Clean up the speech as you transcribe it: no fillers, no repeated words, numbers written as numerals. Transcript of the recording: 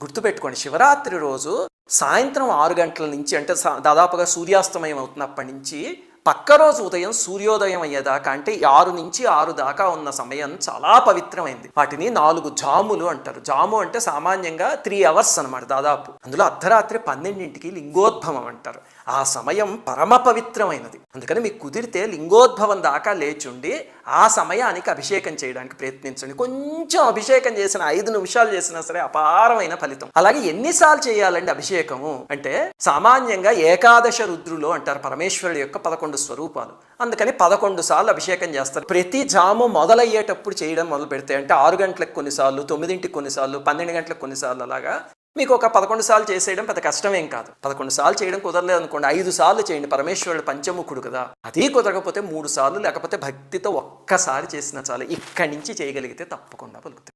గుర్తుపెట్టుకోండి, శివరాత్రి రోజు సాయంత్రం 6 గంటల నుంచి అంటే దాదాపుగా సూర్యాస్తమయం అవుతున్నప్పటి నుంచి పక్క రోజు ఉదయం సూర్యోదయం అయ్యేదాకా అంటే 6 నుంచి 6 దాకా ఉన్న సమయం చాలా పవిత్రమైంది. వాటిని 4 జాములు అంటారు. జాము అంటే సామాన్యంగా 3 అవర్స్ అనమాట దాదాపు. అందులో అర్ధరాత్రి 12ంటికి లింగోద్భవం అంటారు. ఆ సమయం పరమ పవిత్రమైనది. అందుకని మీకు కుదిరితే లింగోద్భవం దాకా లేచుండి ఆ సమయానికి అభిషేకం చేయడానికి ప్రయత్నించండి. కొంచెం అభిషేకం చేసిన 5 నిమిషాలు చేసినా సరే అపారమైన ఫలితం. అలాగే ఎన్నిసార్లు చేయాలండి అభిషేకము అంటే సామాన్యంగా ఏకాదశ రుద్రులు అంటారు పరమేశ్వరుడు యొక్క 11 స్వరూపాలు. అందుకని 11 సార్లు అభిషేకం చేస్తారు. ప్రతి జాము మొదలయ్యేటప్పుడు చేయడం మొదలు పెడితే అంటే 6 గంటలకు కొన్నిసార్లు, 9ంటికి కొన్నిసార్లు, 12 గంటలకు కొన్నిసార్లు అలాగా మీకు ఒక 11 సార్లు చేసేయడం పెద్ద కష్టమేం కాదు. 11 సార్లు చేయడం కుదరలేదు అనుకోండి, 5 సార్లు చేయండి. పరమేశ్వరుడు పంచముఖుడు కదా. అది కుదరకపోతే 3 సార్లు, లేకపోతే భక్తితో ఒక్కసారి చేసినా చాలు. ఇక్కడి నుంచి చేయగలిగితే తప్పకుండా పలుకుతాయి.